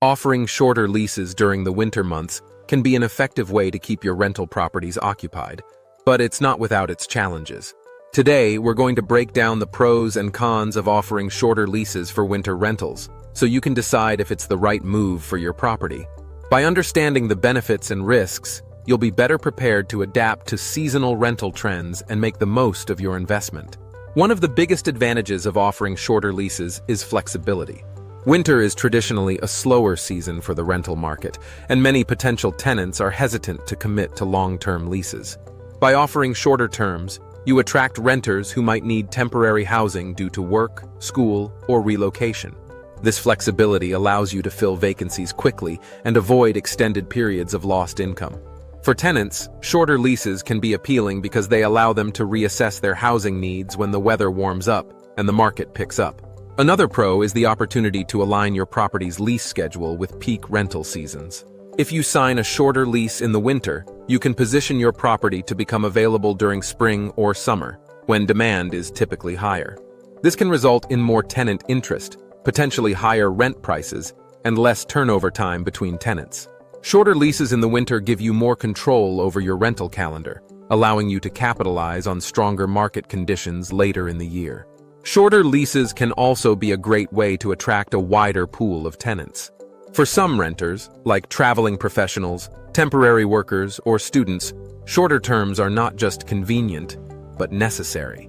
Offering shorter leases during the winter months can be an effective way to keep your rental properties occupied, but it's not without its challenges. Today, we're going to break down the pros and cons of offering shorter leases for winter rentals, so you can decide if it's the right move for your property. By understanding the benefits and risks, you'll be better prepared to adapt to seasonal rental trends and make the most of your investment. One of the biggest advantages of offering shorter leases is flexibility. Winter is traditionally a slower season for the rental market, and many potential tenants are hesitant to commit to long-term leases. By offering shorter terms, you attract renters who might need temporary housing due to work, school, or relocation. This flexibility allows you to fill vacancies quickly and avoid extended periods of lost income. For tenants, shorter leases can be appealing because they allow them to reassess their housing needs when the weather warms up and the market picks up. Another pro is the opportunity to align your property's lease schedule with peak rental seasons. If you sign a shorter lease in the winter, you can position your property to become available during spring or summer, when demand is typically higher. This can result in more tenant interest, potentially higher rent prices, and less turnover time between tenants. Shorter leases in the winter give you more control over your rental calendar, allowing you to capitalize on stronger market conditions later in the year. Shorter leases can also be a great way to attract a wider pool of tenants. For some renters, like traveling professionals, temporary workers, or students, shorter terms are not just convenient, but necessary.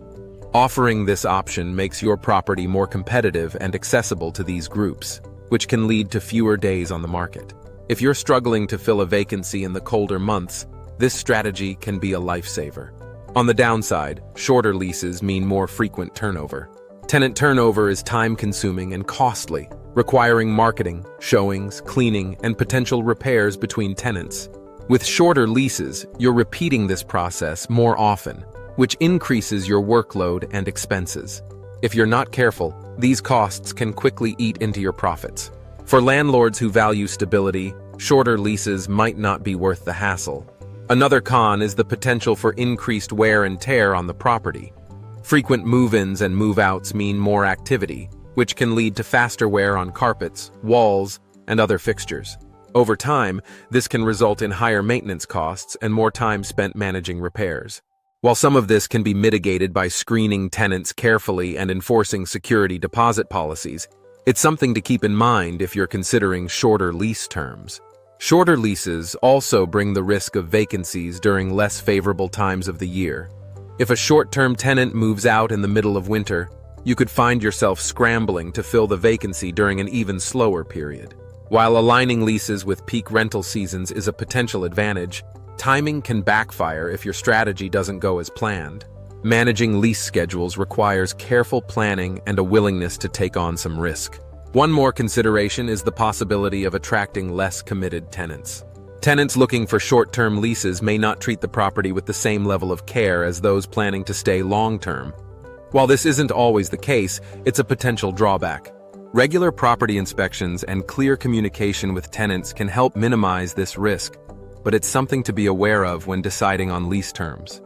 Offering this option makes your property more competitive and accessible to these groups, which can lead to fewer days on the market. If you're struggling to fill a vacancy in the colder months, this strategy can be a lifesaver. On the downside, shorter leases mean more frequent turnover. Tenant turnover is time-consuming and costly, requiring marketing, showings, cleaning, and potential repairs between tenants. With shorter leases, you're repeating this process more often, which increases your workload and expenses. If you're not careful, these costs can quickly eat into your profits. For landlords who value stability, shorter leases might not be worth the hassle. Another con is the potential for increased wear and tear on the property. Frequent move-ins and move-outs mean more activity, which can lead to faster wear on carpets, walls, and other fixtures. Over time, this can result in higher maintenance costs and more time spent managing repairs. While some of this can be mitigated by screening tenants carefully and enforcing security deposit policies, it's something to keep in mind if you're considering shorter lease terms. Shorter leases also bring the risk of vacancies during less favorable times of the year. If a short-term tenant moves out in the middle of winter, you could find yourself scrambling to fill the vacancy during an even slower period. While aligning leases with peak rental seasons is a potential advantage, timing can backfire if your strategy doesn't go as planned. Managing lease schedules requires careful planning and a willingness to take on some risk. One more consideration is the possibility of attracting less committed tenants. Tenants looking for short-term leases may not treat the property with the same level of care as those planning to stay long-term. While this isn't always the case, it's a potential drawback. Regular property inspections and clear communication with tenants can help minimize this risk, but it's something to be aware of when deciding on lease terms.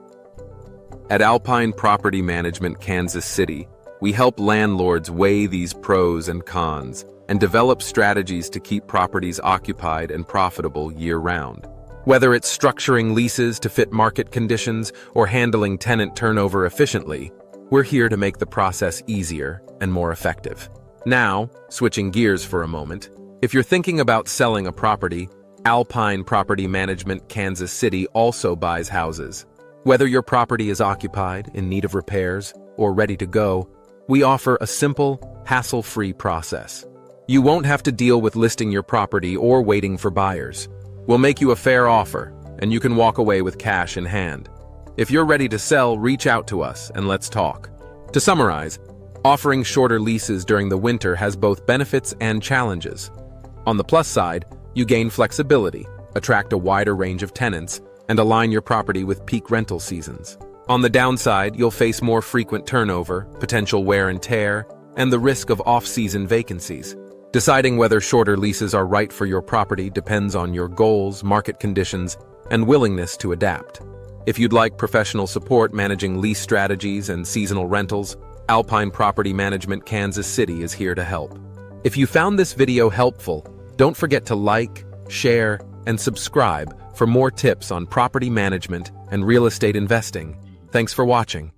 At Alpine Property Management, Kansas City, we help landlords weigh these pros and cons and develop strategies to keep properties occupied and profitable year-round. Whether it's structuring leases to fit market conditions or handling tenant turnover efficiently, we're here to make the process easier and more effective. Now, switching gears for a moment, if you're thinking about selling a property, Alpine Property Management, Kansas City also buys houses. Whether your property is occupied, in need of repairs, or ready to go, we offer a simple, hassle-free process. You won't have to deal with listing your property or waiting for buyers. We'll make you a fair offer, and you can walk away with cash in hand. If you're ready to sell, reach out to us and let's talk. To summarize, offering shorter leases during the winter has both benefits and challenges. On the plus side, you gain flexibility, attract a wider range of tenants, and align your property with peak rental seasons. On the downside, you'll face more frequent turnover, potential wear and tear, and the risk of off-season vacancies. Deciding whether shorter leases are right for your property depends on your goals, market conditions, and willingness to adapt. If you'd like professional support managing lease strategies and seasonal rentals, Alpine Property Management Kansas City is here to help. If you found this video helpful, Don't forget to like, share, and subscribe for more tips on property management and real estate investing. Thanks for watching.